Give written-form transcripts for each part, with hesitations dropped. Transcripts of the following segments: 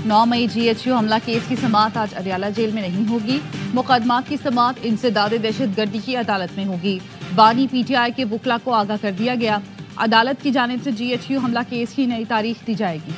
9 मई GHU हमला case की समाअत आज अडयाला जेल में नहीं होगी। मुकदमात की समाअत इंसदाद दहशतगर्दी की अदालत में होगी। बानी PTI के वकला को आगाह कर दिया गया। अदालत की जानिब से GHU हमला केस की नई तारीख दी जाएगी।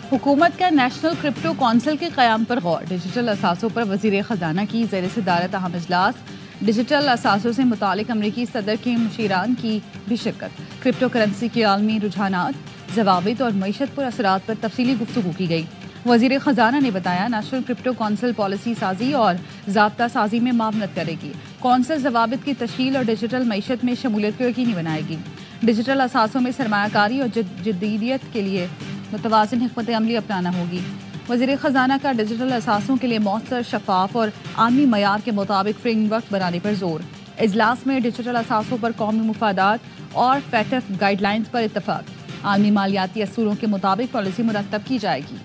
हुकूमत का नेशनल क्रिप्टो काउंसिल के क़याम पर गौर। डिजिटल असासों पर वज़ीर ख़जाना की ज़ेर सदारत अहम इजलास। डिजिटल असासों से मुतालिक अमरीकी सदर के मुशीरान की भी शिरकत। क्रिप्टो करेंसी के आलमी रुझानात, ज़वाबित और मईशत पर असरात पर तफसीली गुफ्तगू की गई। वज़ीर ख़जाना ने बताया नेशनल क्रिप्टो काउंसिल पॉलिसी साजी और ज़ाब्ता साजी में मावनत करेगी। काउंसिल ज़वाबित की तश्कील और डिजिटल मईशत में शमूलियत को यकीनी बनाएगी। डिजिटल असासों में सरमायाकारी और जदीदियत के लिए मुतवाज़िन हिकमत अमली अपनाना होगी। वज़ीर ख़जाना का डिजिटल असासों के लिए मौसर, शफाफ और आलमी मयार के मुताबिक फ्रेमवर्क बनाने पर जोर। इजलास में डिजिटल असासों पर कौमी मुफादात और FATF गाइडलाइंस पर इत्तफाक। आलमी मालियाती असूलों के मुताबिक पॉलिसी मुरतब की जाएगी।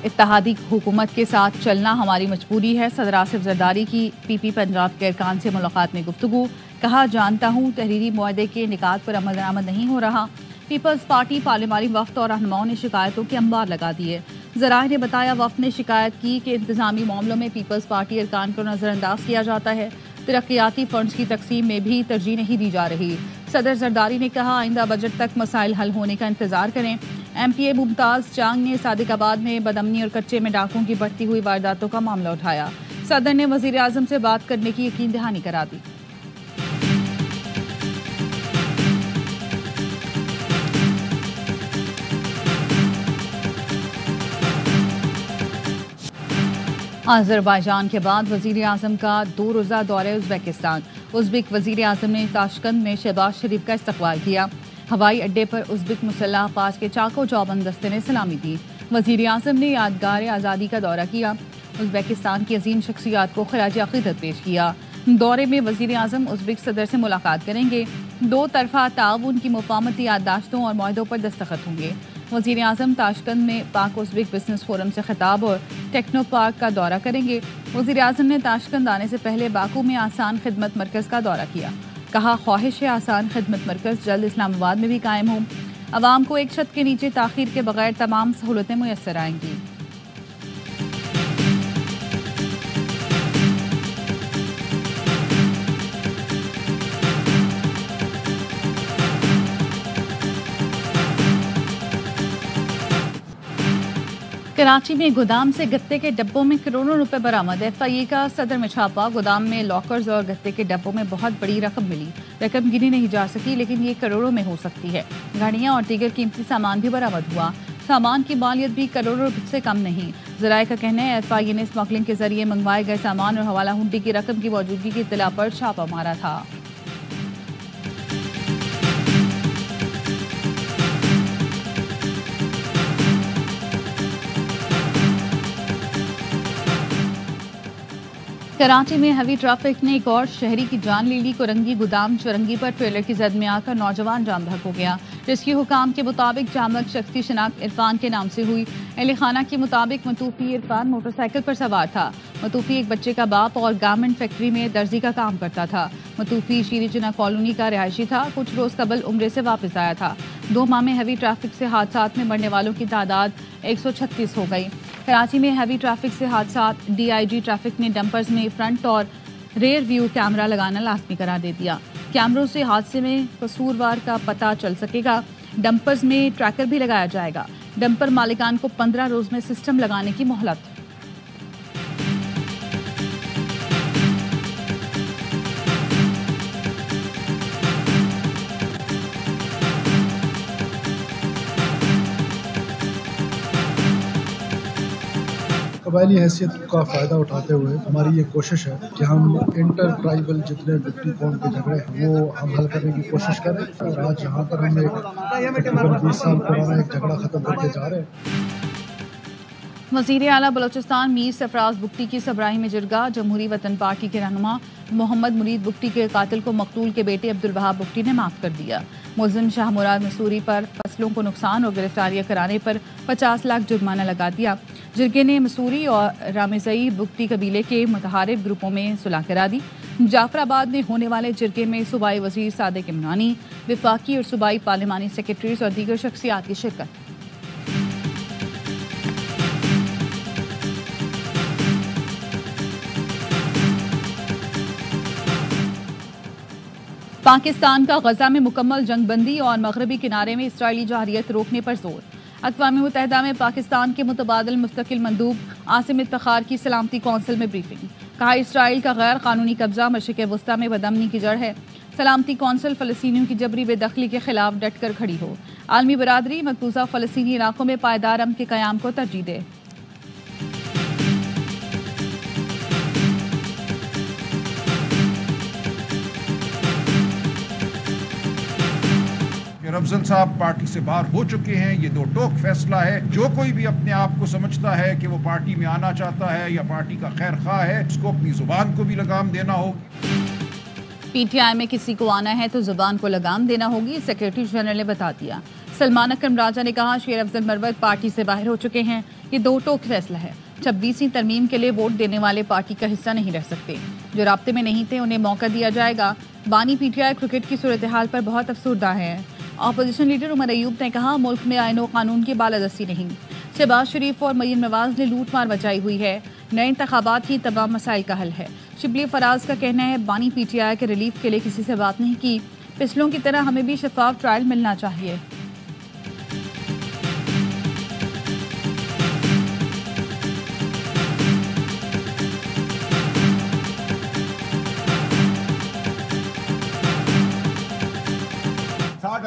इत्तेहादी हुकूमत के साथ चलना हमारी मजबूरी है। सदर आसिफ जरदारी की PP पंजाब के अरकान से मुलाकात में गुफ्तगू। कहा, जानता हूँ तहरीरी मुआहदे के निकात पर अमल दरामद नहीं हो रहा। पीपल्स पार्टी पार्लिमानी वफ्द और रहनुमाओं ने शिकायतों के अंबार लगा दिए। ज़राए ने बताया, वफ्द ने शिकायत की कि इंतजामी मामलों में पीपल्स पार्टी अरकान को नज़रअंदाज किया जाता है। तरक्याती फंड्स की तकसीम में भी तरजीह नहीं दी जा रही। सदर जरदारी ने कहा, आइंदा बजट तक मसाइल हल होने का इंतजार करें। MPA मुमताज़ चांग ने सादिकाबाद में बदअमनी और कच्चे में डाकुओं की बढ़ती हुई वारदातों का मामला उठाया। सदर ने वज़ीर आज़म से बात करने की यकीन दहानी करा दी। अज़रबैजान के बाद वज़ीर आज़म का 2 रोज़ा दौरे उज़्बेकिस्तान। उज़्बेक वज़ीर आज़म ने ताशकंद में शहबाज शरीफ का इस्तकबाल किया। हवाई अड्डे पर उज़्बेक मुसल्लह अफ़वाज के चाको चौबंद दस्ते ने सलामी दी। वज़ीर आज़म ने यादगार आज़ादी का दौरा किया। उज़्बेकिस्तान की अजीम शख्सियात को खराज अक़ीदत पेश किया। दौरे में वज़ीर आज़म उज़्बेक सदर से मुलाकात करेंगे। 2 तरफ़ा ताउन की मुफ़ाहमती याददाश्तों और मुआहदों पर दस्तखत होंगे। वज़ीर आज़म ताशकंद में पाक उज़्बेक बिजनेस फोरम से खिताब और टेक्नो पार्क का दौरा करेंगे। वज़ीर आज़म ने ताशकंद आने से पहले बाकू में आसान खिदमत मरकज़ का दौरा किया। कहा, ख्वाहिश है आसान खिदमत मरकज़ जल्द इस्लामाबाद में भी कायम हो। अवाम को एक छत के नीचे ताख़ीर के बगैर तमाम सहूलतें मुयस्सर आएंगी। कराची में गोदाम से गत्ते के डब्बों में करोड़ों रुपए बरामद। FIA का सदर में छापा। गोदाम में लॉकर्स और गत्ते के डब्बों में बहुत बड़ी रकम मिली। रकम गिनी नहीं जा सकी, लेकिन ये करोड़ों में हो सकती है। घड़ियां और दीगर कीमती सामान भी बरामद हुआ। सामान की मालियत भी करोड़ों रुपए से कम नहीं। ज़राए का कहना है FIA ने स्मगलिंग के जरिए मंगवाए गए सामान और हवाला हुंडी की रकम की मौजूदगी की इत्तला पर छापा मारा था। कराची में हैवी ट्रैफिक ने एक और शहरी की जान ले ली। कोरंगी गोदाम चौरंगी पर ट्रेलर की जद में आकर नौजवान जाम बहक हो गया। रेस्क्यू हुकाम के मुताबिक जामक शख्स की शिनाख्त इरफान के नाम से हुई। अहले खाना के मुताबिक मतूफी इरफान मोटरसाइकिल पर सवार था। मतूफी एक बच्चे का बाप और गारमेंट फैक्ट्री में दर्जी का काम करता था। मतूफी शीरीजना कॉलोनी का रिहायशी था। कुछ रोज कबल उम्रे से वापस आया था। 2 माह में हैवी ट्रैफिक से हादसात में मरने वालों की तादाद 136 हो गई। कराची में हैवी ट्रैफिक से हादसात। DIG ट्रैफिक ने डंपर्स में फ्रंट और रेयर व्यू कैमरा लगाना लाजमी करार दे दिया। कैमरों से हादसे में कसूरवार का पता चल सकेगा। डंपर्स में ट्रैकर भी लगाया जाएगा। डंपर मालिकान को 15 रोज में सिस्टम लगाने की मोहलत। कबायली हैसियत का फ़ायदा उठाते हुए हमारी ये कोशिश है कि हम इंटर ट्राइबल जितने 50 कौम के झगड़े हैं वो हम हल करने की कोशिश करें। और आज यहाँ पर हम एक तकरीबन 20 साल पुराना एक झगड़ा ख़त्म करके जा रहे हैं। वज़ीर आला बलोचिस्तान मीर सरफराज बुगटी की सबराही में जिरगा। जमहूरी वतन पार्टी के रहनुमा मोहम्मद मुरीद बुगटी के कातिल को मकतूल के बेटे अब्दुल वहाब बुगटी ने माफ़ कर दिया। मुलजिम शाह मुराद मसूरी पर फसलों को नुकसान और गिरफ्तारियां कराने पर 50 लाख जुर्माना लगा दिया। जिरगे ने मसूरी और रामेज़ई बुगटी कबीले के मुतहारिब ग्रुपों में सुलह करा दी। जाफराबाद में होने वाले जिरगे में सूबाई वज़ीर सादिक इमरानी, विफाकी और सूबाई पार्लिमानी सेक्रेटरीज और दीगर शख्सियात की शिरकत। पाकिस्तान का गजा में मुकम्मल जंगबंदी और मगरबी किनारे में इसराइली जारियत रोकने पर जोर। अक़वाम मुत्तहिदा में पाकिस्तान के मुतबादिल मुस्तकिल मंदूब आसिम इफ्तिखार की सलामती कौंसिल में ब्रीफिंग। कहा, इसराइल का गैर कानूनी कब्जा मशरिक़ वस्ता में बदअमनी की जड़ है। सलामती कौंसिल फ़लस्तीनियों की जबरी बेदखली के खिलाफ डट कर खड़ी हो। आलमी बरादरी मकबूजा फ़लस्तीनी इलाकों में पायदार अमन के क़याम को तरजीह दे। अफजल साहब पार्टी से बाहर हो चुके हैं। ये दो टोक फैसला है। जो कोई भी अपने आप को समझता है कि वो पार्टी में आना चाहता है या पार्टी का खैर खा है, उसको अपनी जुबान को भी लगाम देना होगी। पीटीआई में किसी को आना है तो जुबान को लगाम देना होगी, सेक्रेटरी जनरल ने बता दिया। सलमान अकरम राजा ने कहा, शेर अफजल मरवत पार्टी से बाहर हो चुके हैं। ये दो टोक फैसला है। 26वीं तरमीम के लिए वोट देने वाले पार्टी का हिस्सा नहीं रह सकते। जो राब्ते में नहीं थे उन्हें मौका दिया जाएगा। बानी पीटीआई क्रिकेट की सूरत हाल पर बहुत अफसरदा है। अपोजिशन लीडर उमर अयूब ने कहा, मुल्क में आईन कानून की बालादस्ती नहीं। शहबाज शरीफ और मरीम नवाज ने लूटमार मचाई हुई है। नए इंतखाबात ही तमाम मसाइल का हल है। शिबली फराज का कहना है, बानी पीटीआई के रिलीफ के लिए किसी से बात नहीं की। पिछलों की तरह हमें भी शफाफ ट्रायल मिलना चाहिए।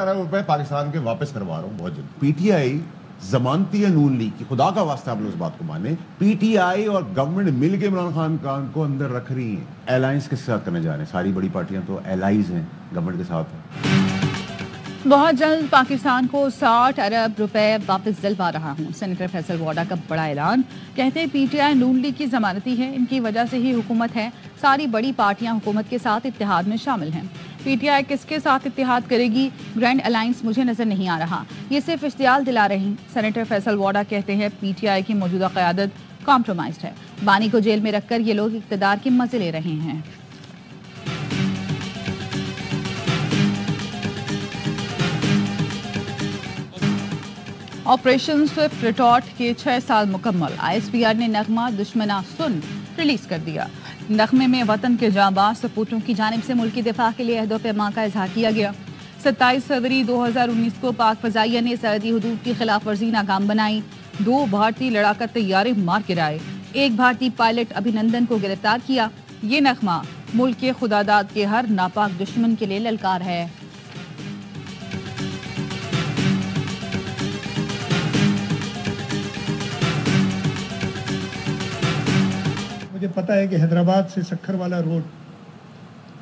रुपए पाकिस्तान के वापस करवा रहा हूँ बहुत जल्दी। पीटीआई जमानती है नून लीग की, खुदा का वास्ता आप लोग इस बात को माने। पीटीआई और गवर्नमेंट मिलकर इमरान खान को अंदर रख रही है। अलायंस के साथ करने जा रहे हैं। सारी बड़ी पार्टियां तो एलाइज हैं गवर्नमेंट के साथ। बहुत जल्द पाकिस्तान को 60 अरब रुपए वापस दिलवा रहा हूँ, सेनेटर फैसल वाडा का बड़ा ऐलान। कहते हैं पीटीआई नून लीग की जमानती है, इनकी वजह से ही हुकूमत है। सारी बड़ी पार्टियां हुकूमत के साथ इत्तेहाद में शामिल हैं। पीटीआई किसके साथ इत्तेहाद करेगी, ग्रैंड अलायंस मुझे नजर नहीं आ रहा। ये सिर्फ इश्तियाल दिला रहे हैं। सेनेटर फैसल वाडा कहते हैं पीटीआई की मौजूदा क़यादत कॉम्प्रोमाइज्ड है। बानी को जेल में रखकर ये लोग इक़्तिदार के मजे ले रहे हैं। ऑपरेशन स्विफ्ट रिटॉर्ट के 6 साल मुकम्मल। ISPR ने नगमा दुश्मना सुन रिलीज कर दिया। नगमे में वतन के जांबाज सपूतों की जानिब से मुल्की दिफा के लिए अहद पैमा का इजहार किया गया। 27 फरवरी 2019 को पाक फजाइया ने सरहदी हुदूद की खिलाफ वर्जी नाकाम बनाई। 2 भारतीय लड़ाका तैयारे मार गिराए। 1 भारतीय पायलट अभिनंदन को गिरफ्तार किया। ये नगमा मुल्क के खुदादाद के हर नापाक दुश्मन के लिए ललकार है। मुझे पता है कि हैदराबाद से सक्खर वाला रोड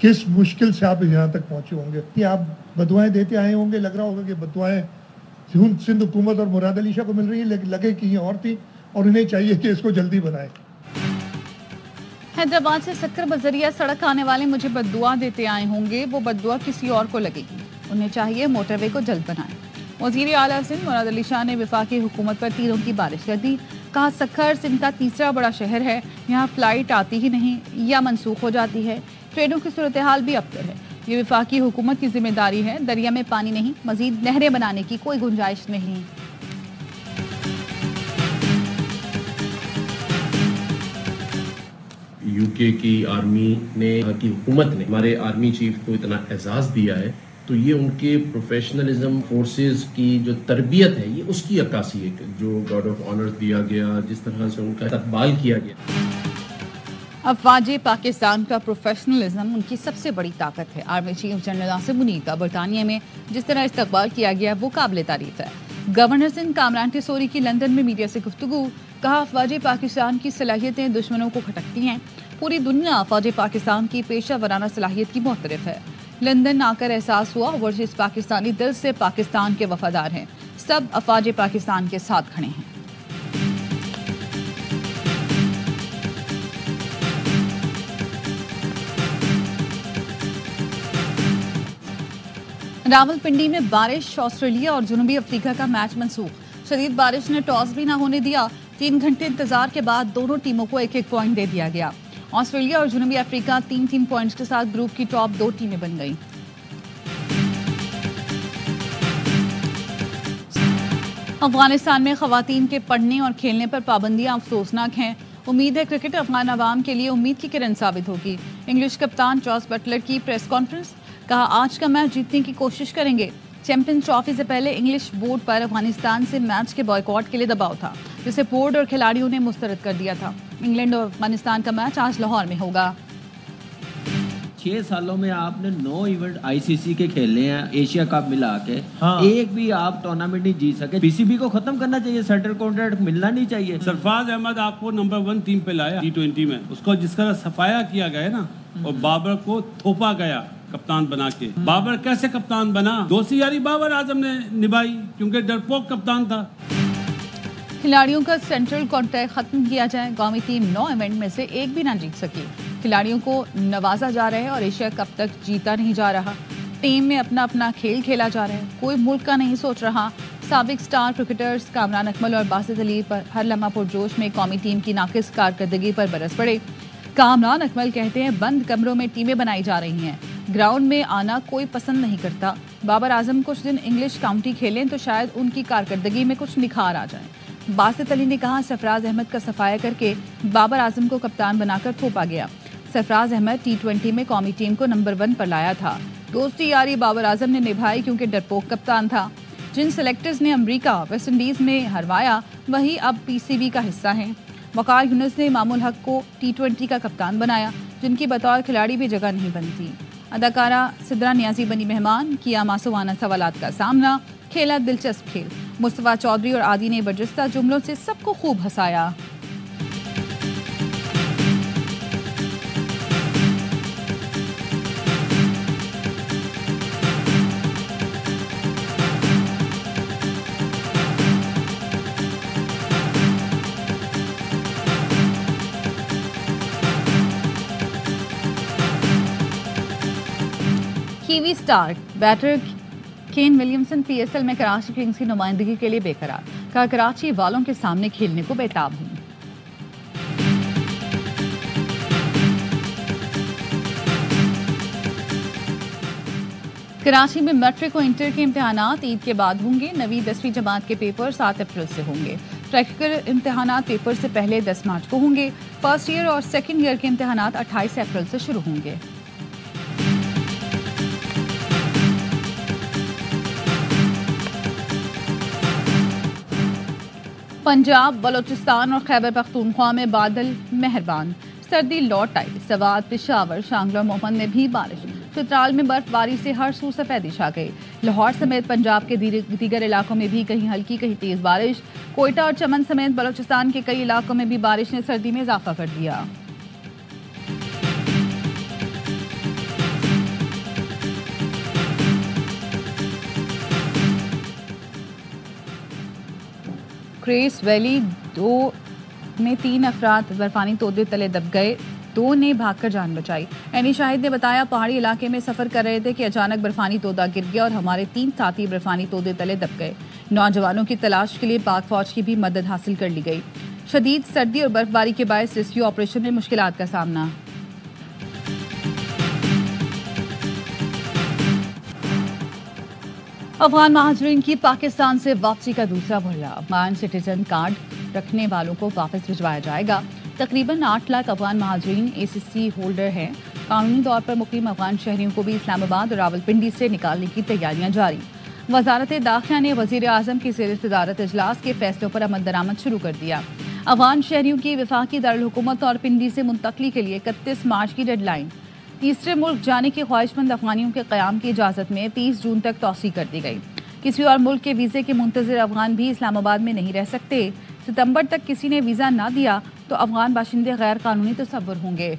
किस मुश्किल से आप यहाँ तक पहुंचे होंगे कि आप बदुआएं देते आए होंगे। लग रहा होगा कि बदुआएं सिंध हुकूमत और मुराद अली शाह को मिल रही है, लेकिन लगे कि ये और थी और उन्हें चाहिए कि इसको जल्दी बनाए। हैदराबाद से सक्कर बजरिया सड़क आने वाले मुझे बद्दुआ देते आए होंगे, वो बद्दुआ किसी और को लगेगी। उन्हें चाहिए मोटरवे को जल्द बनाए। वज़ीर आला सिंध मुराद अली शाह ने वफाकी हुकूमत पर तीरों की बारिश कर दी। कहा, सक्खर सिंध का तीसरा बड़ा शहर है, यहाँ फ्लाइट आती ही नहीं या मनसूख हो जाती है। ट्रेनों की सूरत हाल भी अबतर है। ये वफाकी हुकूमत की जिम्मेदारी है। दरिया में पानी नहीं, मजीद नहरें बनाने की कोई गुंजाइश नहीं। यूके की आर्मी ने, की हुकूमत ने हमारे आर्मी चीफ को इतना एजाज़ दिया है, तो ये उनके प्रोफेशनलिज्म, फोर्सेस की जो तरबियत है, ये उसकी अक्कासी है। जो गार्ड ऑफ ऑनर दिया गया, जिस तरह से उनका इस्तकबाल किया गया। अफवाज पाकिस्तान का प्रोफेशनलिज्म उनकी सबसे बड़ी ताकत है। Army chief general Asim Munir का बरतानिया में जिस तरह इस्तकबाल किया गया वो काबिल तारीफ है। गवर्नर सिंध कामरान टिसोरी की लंदन में मीडिया से गुफ्तगू। कहा, अफवाज पाकिस्तान की सलाहियतें दुश्मनों को खटकती हैं। पूरी दुनिया अफवाज पाकिस्तान की पेशा वराना सलाहियत की मोहतरफ है। लंदन आकर एहसास हुआ वर्जिश पाकिस्तानी दिल से पाकिस्तान के वफादार हैं। सब अफवाज पाकिस्तान के साथ खड़े हैं। रावलपिंडी में बारिश, ऑस्ट्रेलिया और जनूबी अफ्रीका का मैच मनसूख। शदीद बारिश ने टॉस भी ना होने दिया। 3 घंटे इंतजार के बाद दोनों टीमों को एक पॉइंट दे दिया गया। ऑस्ट्रेलिया और जनूबी अफ्रीका 3 पॉइंट्स के साथ ग्रुप की टॉप 2 टीमें बन गईं। अफगानिस्तान में खवातीन के पढ़ने और खेलने पर पाबंदियां अफसोसनाक हैं। उम्मीद है क्रिकेट अफगान अवाम के लिए उम्मीद की किरण साबित होगी। इंग्लिश कप्तान जॉस बटलर की प्रेस कॉन्फ्रेंस, कहा आज का मैच जीतने की कोशिश करेंगे। चैंपियंस ट्रॉफी से पहले इंग्लिश बोर्ड पर अफगानिस्तान से मैच के बॉयकॉट के लिए दबाव था, जिसे बोर्ड और खिलाड़ियों ने मुस्तरद कर दिया था। इंग्लैंड और अफगानिस्तान का मैच आज लाहौर में होगा। 6 सालों में आपने 9 इवेंट आईसीसी के खेले हैं, एशिया कप मिला के। हाँ। एक भी आप टूर्नामेंट नहीं जीत सके। पीसीबी को खत्म करना चाहिए, सेंट्रल कॉन्ट्रैक्ट मिलना नहीं चाहिए। सरफराज अहमद आपको नंबर 1 टीम पे लाया T20 में, उसको जिस तरह सफाया किया गया ना, और बाबर को थोपा गया कप्तान बना के। बाबर कैसे कप्तान बना? दोस्ती यारी बाबर आजम ने निभाई, क्योंकि डरपोक कप्तान था। खिलाड़ियों का सेंट्रल कॉन्ट्रैक्ट खत्म किया जाए। कौमी टीम 9 इवेंट में से एक भी ना जीत सकी। खिलाड़ियों को नवाजा जा रहा है और एशिया कप तक जीता नहीं जा रहा। टीम में अपना अपना खेल खेला जा रहा है, कोई मुल्क का नहीं सोच रहा। साबिक स्टार क्रिकेटर्स कामरान अकमल और बासित अली पर हर लम्हा पुरजोश में कौमी टीम की नाकिस कारकर्दगी पर बरस पड़े। कामरान अकमल कहते हैं बंद कमरों में टीमें बनाई जा रही हैं, ग्राउंड में आना कोई पसंद नहीं करता। बाबर आजम कुछ दिन इंग्लिश काउंटी खेलें तो शायद उनकी कारकर्दगी में कुछ निखार आ जाए। बासित अली ने कहा सरफराज अहमद का सफाया करके बाबर आजम को कप्तान बनाकर थोपा गया। सरफराज अहमद T20 में कौमी टीम को नंबर 1 पर लाया था। दोस्ती यारी बाबर आजम ने निभाई क्योंकि डरपोक कप्तान था। जिन सेलेक्टर्स ने अमेरिका, वेस्ट इंडीज में हरवाया, वही अब पीसीबी का हिस्सा हैं। वकार यूनुस ने मामूल हक को T20 का कप्तान बनाया, जिनकी बतौर खिलाड़ी भी जगह नहीं बनती। अदाकारा सिद्रा नियाजी बनी मेहमान, किया मासूमाना सवालात का सामना, खेला दिलचस्प खेल। मुस्तफा चौधरी और आदि ने बरजस्ता जुमलों से सबको खूब हंसाया। Kiwi star batter Kane Williamson PSL में कराची किंग्स की नुमाइंदगी के लिए बेकरार। कहा कराची वालों के सामने खेलने को बेताब हूं। कराची में मैट्रिक और इंटर के इम्तिहानात ईद के बाद होंगे। 9वीं 10वीं जमात के पेपर 7 अप्रैल से होंगे। प्रैक्टिकल इम्तिहानात पेपर से पहले 10 मार्च को होंगे। फर्स्ट ईयर और सेकेंड ईयर के इम्तिहानात 28 अप्रैल से शुरू होंगे। पंजाब, बलोचिस्तान और खैबर पख्तूनख्वा में बादल मेहरबान, सर्दी लौट आई। सवात, पेशावर, शांगल और मोहम्मद में भी बारिश। चित्राल में बर्फबारी से हर सू सफेदी छा गई। लाहौर समेत पंजाब के दीगर इलाकों में भी कहीं हल्की कहीं तेज बारिश। कोयटा और चमन समेत बलोचिस्तान के कई इलाकों में भी बारिश ने सर्दी में इजाफा कर दिया। क्रेस वैली 2 में 3 अफराद बर्फानी तोदे तले दब गए, 2 ने भागकर जान बचाई। एनी शाहिद ने बताया पहाड़ी इलाके में सफर कर रहे थे कि अचानक बर्फानी तोदा गिर गया और हमारे 3 साथी बर्फानी तोदे तले दब गए। नौजवानों की तलाश के लिए पाक फौज की भी मदद हासिल कर ली गई। शदीद सर्दी और बर्फबारी के बायस रेस्क्यू ऑपरेशन में मुश्किलात का सामना। अफगान महाजरीन की पाकिस्तान से वापसी का दूसरा भरिया। अफगान सिटीजन कार्ड रखने वालों को वापस भिजवाया जाएगा। तकरीबन 8 लाख अफगान महाजरीन ACC होल्डर हैं। कानूनी तौर पर मुकीम अफगान शहरियों को भी इस्लामाबाद और रावलपिंडी से निकालने की तैयारियां जारी। वजारत दाखिला ने वजीर आजम की ज़ेर सदारत इजलास के फैसलों पर अमल दरामद शुरू कर दिया। अफगान शहरियों की वफाकी दारुल हुकूमत और पिंडी से मुंतकली के लिए 31 मार्च की डेडलाइन। तीसरे मुल्क जाने के ख्वाहिशमंद अफगानियों के क़याम की इजाज़त में 30 जून तक तौसी कर दी गई। किसी और मुल्क के वीज़े के मुंतज़िर अफगान भी इस्लामाबाद में नहीं रह सकते। सितंबर तक किसी ने वीज़ा ना दिया तो अफगान बाशिंदे गैर कानूनी तस्वुर होंगे।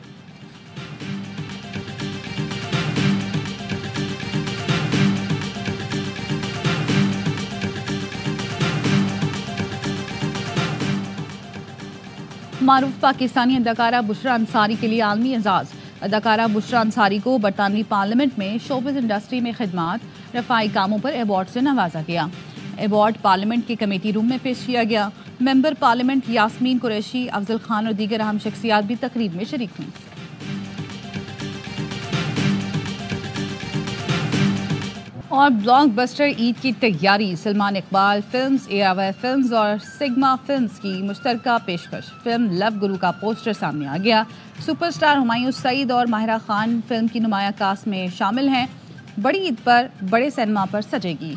मारूफ पाकिस्तानी अदाकारा बुशरा अंसारी के लिए आलमी एजाज़। अदाकारा बुशरा अंसारी को बरतानवी पार्लियामेंट में शोबिज़ इंडस्ट्री में खिदमात रफाई कामों पर अवार्ड से नवाजा गया। अवार्ड पार्लियामेंट के कमेटी रूम में पेश किया गया। मेंबर पार्लियामेंट यास्मीन कुरैशी, अफजल खान और दीगर अहम शख्सियात भी तकरीब में शरीक हुई। और ब्लॉकबस्टर ईद की तैयारी, Salman Iqbal films, ARY films और सिग्मा फिल्म्स की मुश्तरका पेशकश। फिल्म लव गुरु का पोस्टर सामने आ गया। सुपरस्टार हुमायूं सईद और माहिरा खान फिल्म की नुमाया कास्ट में शामिल हैं। बड़ी ईद पर बड़े सिनेमा पर सजेगी